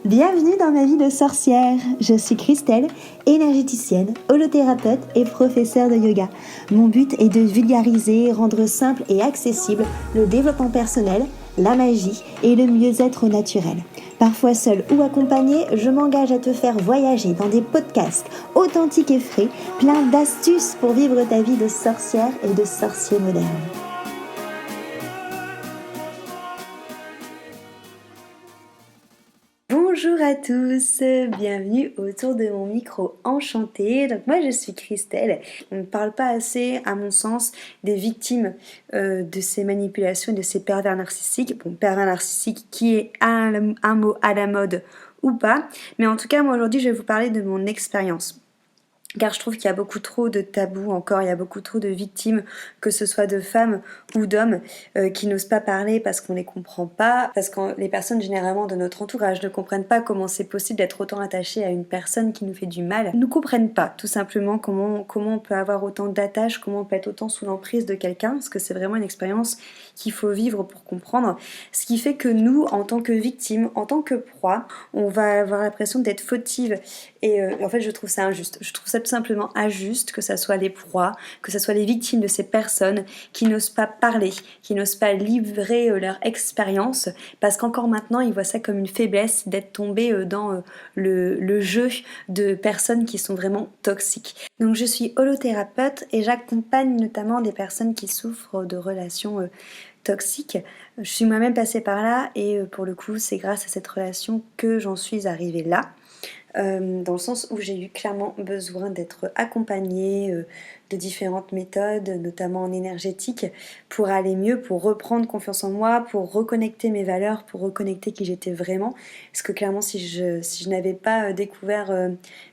Bienvenue dans ma vie de sorcière. Je suis Christelle, énergéticienne, holothérapeute et professeure de yoga. Mon but est de vulgariser, rendre simple et accessible le développement personnel, la magie et le mieux-être naturel. Parfois seule ou accompagnée, je m'engage à te faire voyager dans des podcasts authentiques et frais, plein d'astuces pour vivre ta vie de sorcière et de sorcier moderne. Bonjour à tous, bienvenue autour de mon micro enchanté. Donc moi je suis Christelle. On ne parle pas assez, à mon sens, des victimes de ces manipulations et de ces pervers narcissiques. Bon, pervers narcissique qui est un mot à la mode ou pas. Mais en tout cas, moi aujourd'hui je vais vous parler de mon expérience. Car je trouve qu'il y a beaucoup trop de tabous encore, il y a beaucoup trop de victimes, que ce soit de femmes ou d'hommes, qui n'osent pas parler parce qu'on les comprend pas, parce que les personnes généralement de notre entourage ne comprennent pas comment c'est possible d'être autant attaché à une personne qui nous fait du mal, ne comprennent pas tout simplement comment on peut avoir autant d'attaches, comment on peut être autant sous l'emprise de quelqu'un, parce que c'est vraiment une expérience qu'il faut vivre pour comprendre, ce qui fait que nous, en tant que victimes, en tant que proie, on va avoir l'impression d'être fautive, et en fait je trouve ça injuste, je trouve ça tout simplement injuste que ça soit les proies, que ça soit les victimes de ces personnes qui n'osent pas parler, qui n'osent pas livrer leur expérience, parce qu'encore maintenant ils voient ça comme une faiblesse d'être tombés dans le jeu de personnes qui sont vraiment toxiques. Donc je suis holothérapeute et j'accompagne notamment des personnes qui souffrent de relations toxiques. Je suis moi-même passée par là et pour le coup c'est grâce à cette relation que j'en suis arrivée là. Dans le sens où j'ai eu clairement besoin d'être accompagnée de différentes méthodes, notamment en énergétique, pour aller mieux, pour reprendre confiance en moi, pour reconnecter mes valeurs, pour reconnecter qui j'étais vraiment. Parce que clairement, si je n'avais pas découvert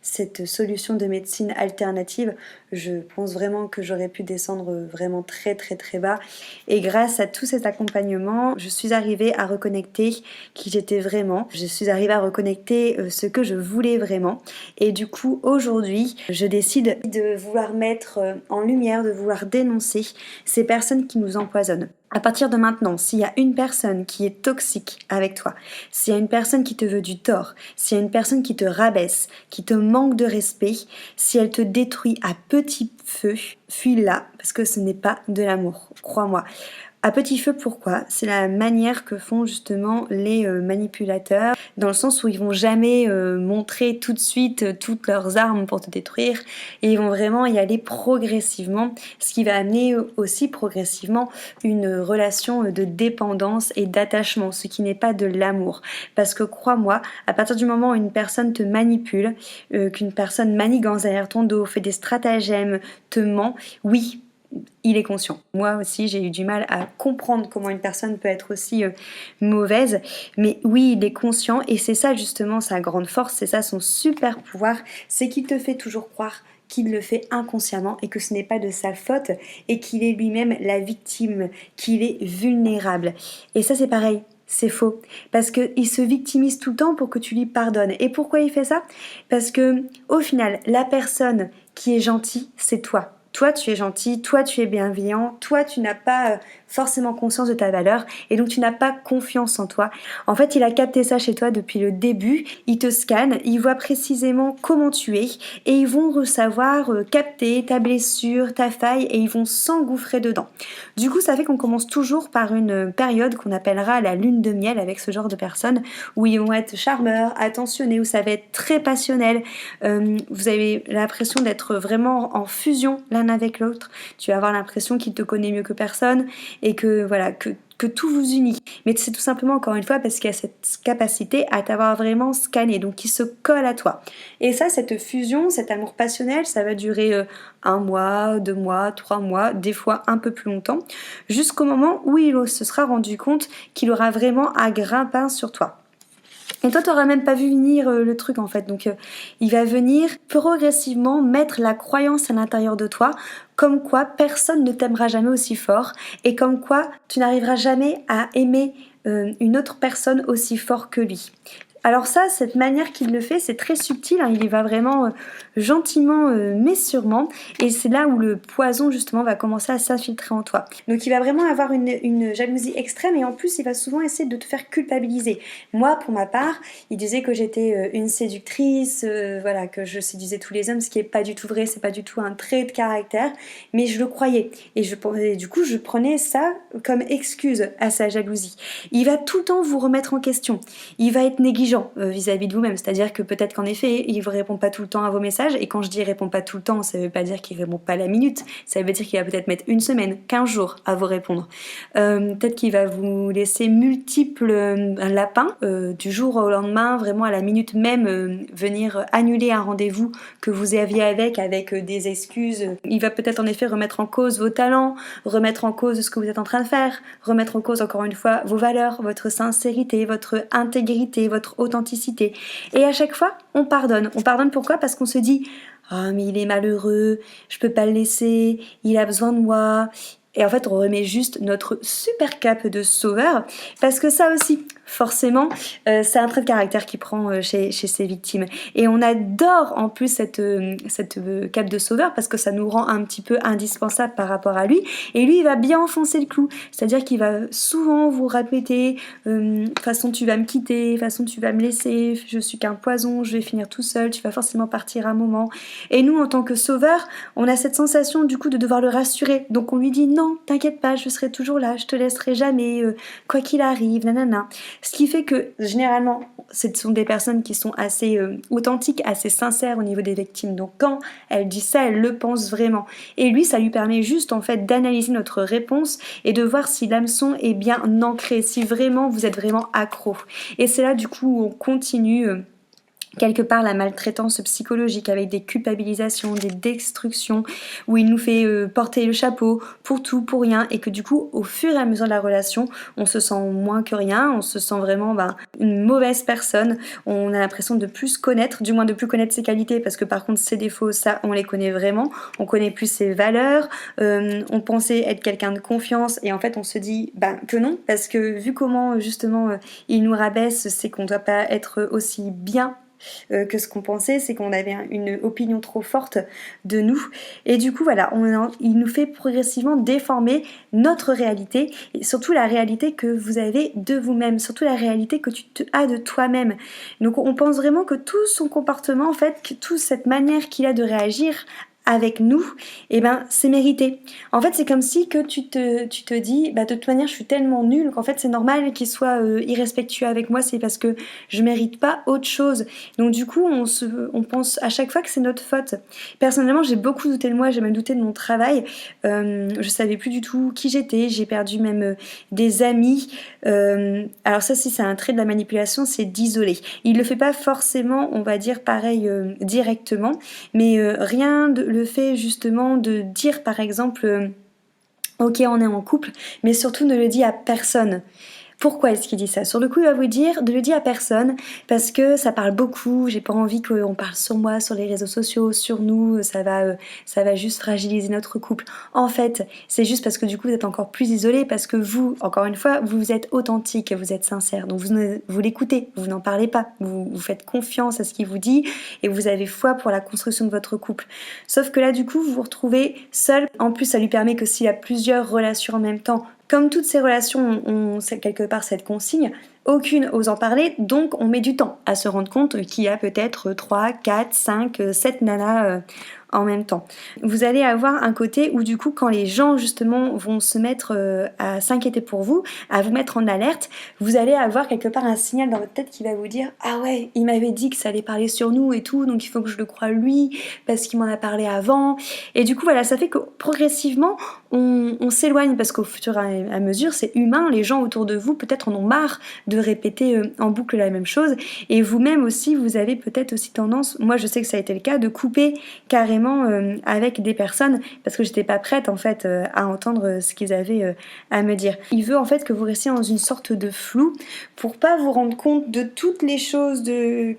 cette solution de médecine alternative, je pense vraiment que j'aurais pu descendre vraiment très très très bas. Et grâce à tout cet accompagnement, je suis arrivée à reconnecter qui j'étais vraiment. Je suis arrivée à reconnecter ce que je voulais vraiment. Et du coup, aujourd'hui, je décide de vouloir mettre en lumière, de vouloir dénoncer ces personnes qui nous empoisonnent. À partir de maintenant, s'il y a une personne qui est toxique avec toi, s'il y a une personne qui te veut du tort, s'il y a une personne qui te rabaisse, qui te manque de respect, si elle te détruit à petit feu, fuis-la, parce que ce n'est pas de l'amour, crois-moi. À petit feu, pourquoi? C'est la manière que font justement les manipulateurs, dans le sens où ils vont jamais montrer tout de suite toutes leurs armes pour te détruire, et ils vont vraiment y aller progressivement, ce qui va amener aussi progressivement une relation de dépendance et d'attachement, ce qui n'est pas de l'amour. Parce que crois-moi, à partir du moment où une personne te manipule, qu'une personne manigance derrière ton dos, fait des stratagèmes, te ment, oui, il est conscient. Moi aussi, j'ai eu du mal à comprendre comment une personne peut être aussi mauvaise. Mais oui, il est conscient et c'est ça justement sa grande force, c'est ça son super pouvoir, c'est qu'il te fait toujours croire qu'il le fait inconsciemment et que ce n'est pas de sa faute et qu'il est lui-même la victime, qu'il est vulnérable. Et ça, c'est pareil. C'est faux, parce qu'il se victimise tout le temps pour que tu lui pardonnes. Et pourquoi il fait ça? Parce que, au final, la personne qui est gentille, c'est toi. Toi, tu es gentil, toi, tu es bienveillant, toi, tu n'as pas forcément conscience de ta valeur et donc tu n'as pas confiance en toi. En fait, il a capté ça chez toi depuis le début, il te scanne, il voit précisément comment tu es et ils vont savoir capter ta blessure, ta faille et ils vont s'engouffrer dedans. Du coup, ça fait qu'on commence toujours par une période qu'on appellera la lune de miel avec ce genre de personnes où ils vont être charmeurs, attentionnés, où ça va être très passionnel. Vous avez l'impression d'être vraiment en fusion l'un avec l'autre. Tu vas avoir l'impression qu'il te connaît mieux que personne et que voilà que tout vous unit. Mais c'est tout simplement encore une fois parce qu'il y a cette capacité à t'avoir vraiment scanné, donc qui se colle à toi. Et ça, cette fusion, cet amour passionnel, ça va durer 1 mois, 2 mois, 3 mois, des fois un peu plus longtemps, jusqu'au moment où il se sera rendu compte qu'il aura vraiment un grappin sur toi. Et toi, tu n'auras même pas vu venir le truc en fait. Donc, il va venir progressivement mettre la croyance à l'intérieur de toi, comme quoi personne ne t'aimera jamais aussi fort et comme quoi tu n'arriveras jamais à aimer une autre personne aussi fort que lui. Alors ça, cette manière qu'il le fait, c'est très subtil, hein, il y va vraiment gentiment mais sûrement, et c'est là où le poison justement va commencer à s'infiltrer en toi. Donc il va vraiment avoir une jalousie extrême, et en plus il va souvent essayer de te faire culpabiliser. Moi, pour ma part, il disait que j'étais une séductrice, voilà, que je séduisais tous les hommes, ce qui est pas du tout vrai, c'est pas du tout un trait de caractère, mais je le croyais, et du coup je prenais ça comme excuse à sa jalousie. Il va tout le temps vous remettre en question, il va être négligent vis-à-vis de vous-même, c'est-à-dire que peut-être qu'en effet il ne répond pas tout le temps à vos messages, et quand je dis il répond pas tout le temps, ça veut pas dire qu'il répond pas à la minute, ça veut dire qu'il va peut-être mettre une semaine, 15 jours à vous répondre, peut-être qu'il va vous laisser multiples lapins, du jour au lendemain, vraiment à la minute même, venir annuler un rendez-vous que vous aviez avec des excuses. Il va peut-être en effet remettre en cause vos talents, remettre en cause ce que vous êtes en train de faire, remettre en cause encore une fois vos valeurs, votre sincérité, votre intégrité, votre authenticité. Et à chaque fois, on pardonne. On pardonne pourquoi? Parce qu'on se dit « Oh, mais il est malheureux, je peux pas le laisser, il a besoin de moi. » Et en fait, on remet juste notre super cape de sauveur, parce que ça aussi, forcément, c'est un trait de caractère qui prend chez ses victimes. Et on adore en plus cette cape de sauveur, parce que ça nous rend un petit peu indispensable par rapport à lui. Et lui, il va bien enfoncer le clou, c'est-à-dire qu'il va souvent vous répéter de toute façon tu vas me quitter, de toute façon tu vas me laisser, je suis qu'un poison, je vais finir tout seul, tu vas forcément partir un moment. Et nous, en tant que sauveur, on a cette sensation du coup de devoir le rassurer. Donc on lui dit non, t'inquiète pas, je serai toujours là, je te laisserai jamais, quoi qu'il arrive, nanana. Ce qui fait que généralement, ce sont des personnes qui sont assez authentiques, assez sincères au niveau des victimes. Donc quand elle dit ça, elle le pense vraiment. Et lui, ça lui permet juste en fait d'analyser notre réponse et de voir si l'hameçon est bien ancré, si vraiment vous êtes vraiment accro. Et c'est là du coup où on continue quelque part la maltraitance psychologique avec des culpabilisations, des destructions, où il nous fait porter le chapeau pour tout, pour rien, et que du coup au fur et à mesure de la relation on se sent moins que rien, on se sent vraiment une mauvaise personne, on a l'impression de plus connaître, du moins de plus connaître ses qualités, parce que par contre ses défauts, ça on les connaît vraiment, on connaît plus ses valeurs, on pensait être quelqu'un de confiance, et en fait on se dit que non, parce que vu comment justement il nous rabaisse, c'est qu'on ne doit pas être aussi bien que ce qu'on pensait, c'est qu'on avait une opinion trop forte de nous, et du coup voilà, il nous fait progressivement déformer notre réalité, et surtout la réalité que vous avez de vous-même, surtout la réalité que tu as de toi-même. Donc on pense vraiment que tout son comportement, en fait, que toute cette manière qu'il a de réagir avec nous, c'est mérité. En fait, c'est comme si que tu te dis, de toute manière, je suis tellement nulle qu'en fait, c'est normal qu'il soit irrespectueux avec moi, c'est parce que je mérite pas autre chose. Donc du coup, on pense à chaque fois que c'est notre faute. Personnellement, j'ai beaucoup douté de moi, j'ai même douté de mon travail. Je savais plus du tout qui j'étais, j'ai perdu même des amis. Alors ça, si c'est un trait de la manipulation, c'est d'isoler. Il le fait pas forcément, on va dire pareil directement, mais rien de le fait justement de dire par exemple ok on est en couple, mais surtout ne le dit à personne. Pourquoi est-ce qu'il dit ça? Sur le coup, il va vous dire de le dire à personne parce que ça parle beaucoup. J'ai pas envie qu'on parle sur moi, sur les réseaux sociaux, sur nous. Ça va juste fragiliser notre couple. En fait, c'est juste parce que du coup, vous êtes encore plus isolés parce que vous, encore une fois, vous êtes authentique, vous êtes sincère. Donc vous l'écoutez, vous n'en parlez pas. Vous faites confiance à ce qu'il vous dit et vous avez foi pour la construction de votre couple. Sauf que là, du coup, vous vous retrouvez seul. En plus, ça lui permet que s'il y a plusieurs relations en même temps, comme toutes ces relations ont quelque part cette consigne, aucune ose en parler, donc on met du temps à se rendre compte qu'il y a peut-être 3, 4, 5, 7 nanas en même temps. Vous allez avoir un côté où du coup quand les gens justement vont se mettre à s'inquiéter pour vous, à vous mettre en alerte, vous allez avoir quelque part un signal dans votre tête qui va vous dire « Ah ouais, il m'avait dit que ça allait parler sur nous et tout, donc il faut que je le croie lui, parce qu'il m'en a parlé avant. » Et du coup voilà, ça fait que progressivement on s'éloigne parce qu'au fur et à mesure, c'est humain, les gens autour de vous peut-être en ont marre de répéter en boucle la même chose, et vous-même aussi, vous avez peut-être aussi tendance, moi je sais que ça a été le cas, de couper carrément avec des personnes parce que j'étais pas prête en fait à entendre ce qu'ils avaient à me dire. Il veut en fait que vous restiez dans une sorte de flou pour pas vous rendre compte de toutes les choses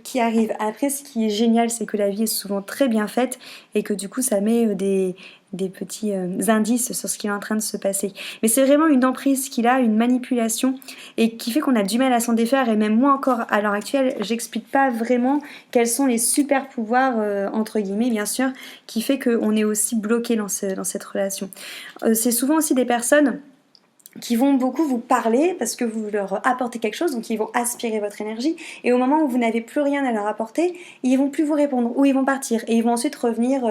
qui arrivent. Après, ce qui est génial, c'est que la vie est souvent très bien faite et que du coup ça met des petits indices sur ce qui est en train de se passer. Mais c'est vraiment une emprise qu'il a, une manipulation, et qui fait qu'on a du mal à s'en défaire. Et même moi encore, à l'heure actuelle, j'explique pas vraiment quels sont les super pouvoirs, entre guillemets bien sûr, qui fait qu'on est aussi bloqué dans cette relation. C'est souvent aussi des personnes qui vont beaucoup vous parler parce que vous leur apportez quelque chose, donc ils vont aspirer votre énergie, et au moment où vous n'avez plus rien à leur apporter, ils vont plus vous répondre, ou ils vont partir, et ils vont ensuite revenir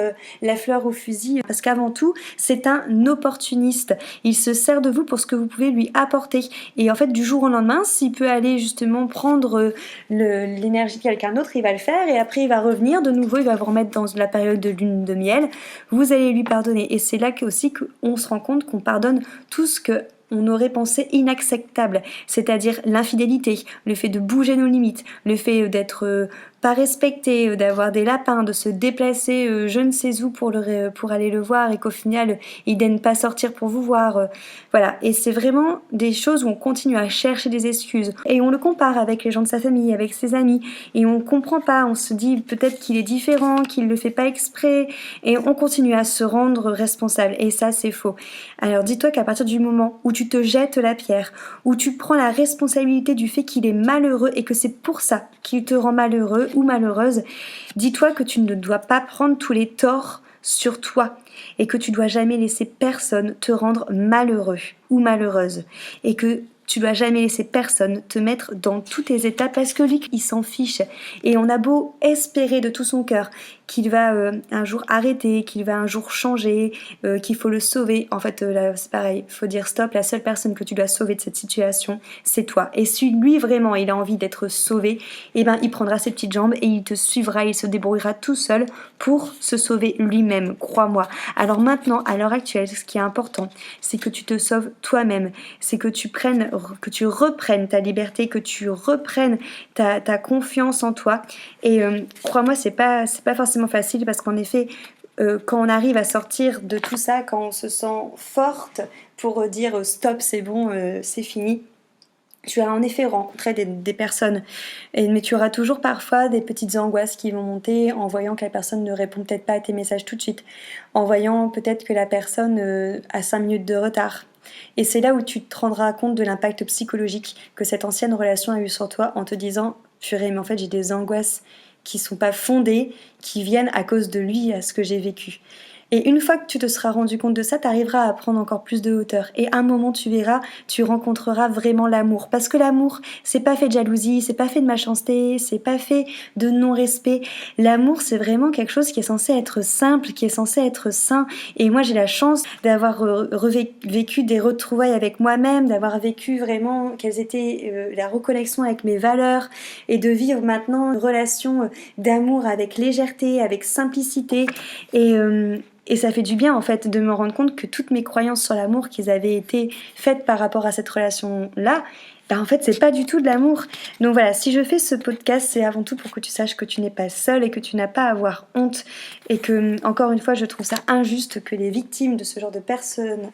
la fleur au fusil, parce qu'avant tout, c'est un opportuniste. Il se sert de vous pour ce que vous pouvez lui apporter, et en fait, du jour au lendemain, s'il peut aller justement prendre l'énergie de quelqu'un d'autre, il va le faire, et après il va revenir, de nouveau, il va vous remettre dans la période de lune de miel, vous allez lui pardonner, et c'est là aussi qu'on se rend compte qu'on pardonne tout ce que on aurait pensé inacceptable, c'est-à-dire l'infidélité, le fait de bouger nos limites, le fait d'être pas respecté, d'avoir des lapins, de se déplacer je ne sais où pour aller le voir et qu'au final il daigne pas sortir pour vous voir. Voilà, et c'est vraiment des choses où on continue à chercher des excuses et on le compare avec les gens de sa famille, avec ses amis, et on comprend pas, on se dit peut-être qu'il est différent, qu'il le fait pas exprès, et on continue à se rendre responsable, et ça c'est faux. Alors dis-toi qu'à partir du moment où tu te jettes la pierre, où tu prends la responsabilité du fait qu'il est malheureux et que c'est pour ça qu'il te rend malheureux ou malheureuse, dis-toi que tu ne dois pas prendre tous les torts sur toi et que tu dois jamais laisser personne te rendre malheureux ou malheureuse, et que tu dois jamais laisser personne te mettre dans tous tes états, parce que lui, il s'en fiche. Et on a beau espérer de tout son cœur qu'il va un jour arrêter, qu'il va un jour changer, qu'il faut le sauver. En fait, là, c'est pareil, il faut dire stop, la seule personne que tu dois sauver de cette situation, c'est toi. Et si lui, vraiment, il a envie d'être sauvé, eh ben, il prendra ses petites jambes et il te suivra, il se débrouillera tout seul pour se sauver lui-même, crois-moi. Alors maintenant, à l'heure actuelle, ce qui est important, c'est que tu te sauves toi-même, c'est que que tu reprennes ta liberté, que tu reprennes ta confiance en toi. Et crois-moi, c'est pas forcément facile, parce qu'en effet, quand on arrive à sortir de tout ça, quand on se sent forte pour dire stop, c'est bon, c'est fini, tu vas en effet rencontrer des personnes, mais tu auras toujours parfois des petites angoisses qui vont monter en voyant que la personne ne répond peut-être pas à tes messages tout de suite, en voyant peut-être que la personne a 5 minutes de retard. Et c'est là où tu te rendras compte de l'impact psychologique que cette ancienne relation a eu sur toi, en te disant purée, mais en fait j'ai des angoisses qui sont pas fondées, qui viennent à cause de lui, à ce que j'ai vécu. Et une fois que tu te seras rendu compte de ça, tu arriveras à prendre encore plus de hauteur. Et à un moment, tu verras, tu rencontreras vraiment l'amour. Parce que l'amour, c'est pas fait de jalousie, c'est pas fait de méchanceté, c'est pas fait de non-respect. L'amour, c'est vraiment quelque chose qui est censé être simple, qui est censé être sain. Et moi, j'ai la chance d'avoir vécu des retrouvailles avec moi-même, d'avoir vécu vraiment quelles étaient la reconnexion avec mes valeurs, et de vivre maintenant une relation d'amour avec légèreté, avec simplicité. Et ça fait du bien en fait de me rendre compte que toutes mes croyances sur l'amour qui avaient été faites par rapport à cette relation-là, ben en fait c'est pas du tout de l'amour. Donc voilà, si je fais ce podcast, c'est avant tout pour que tu saches que tu n'es pas seule et que tu n'as pas à avoir honte, et que, encore une fois, je trouve ça injuste que les victimes de ce genre de personnes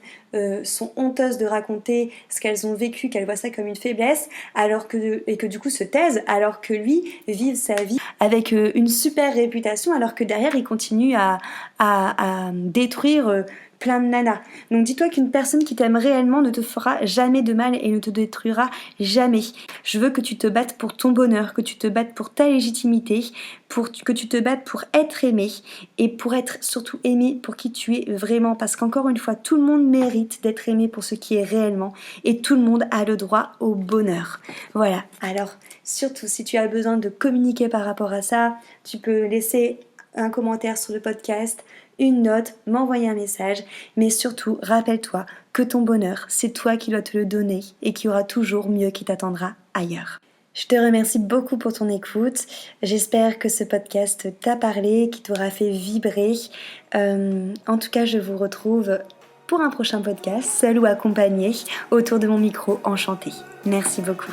sont honteuses de raconter ce qu'elles ont vécu, qu'elles voient ça comme une faiblesse, et que du coup se taisent, alors que lui vive sa vie avec une super réputation, alors que derrière il continue à détruire plein de nanas. Donc dis-toi qu'une personne qui t'aime réellement ne te fera jamais de mal et ne te détruira jamais. Je veux que tu te battes pour ton bonheur, que tu te battes pour ta légitimité, que tu te battes pour être aimé, et pour être surtout aimé pour qui tu es vraiment, parce qu'encore une fois, tout le monde mérite d'être aimé pour ce qui est réellement, et tout le monde a le droit au bonheur. Voilà, alors surtout si tu as besoin de communiquer par rapport à ça, tu peux laisser un commentaire sur le podcast, une note, m'envoyer un message, mais surtout, rappelle-toi que ton bonheur, c'est toi qui dois te le donner, et qu'il y aura toujours mieux qui t'attendra ailleurs. Je te remercie beaucoup pour ton écoute. J'espère que ce podcast t'a parlé, qu'il t'aura fait vibrer. En tout cas, je vous retrouve pour un prochain podcast, seul ou accompagné, autour de mon micro enchanté. Merci beaucoup.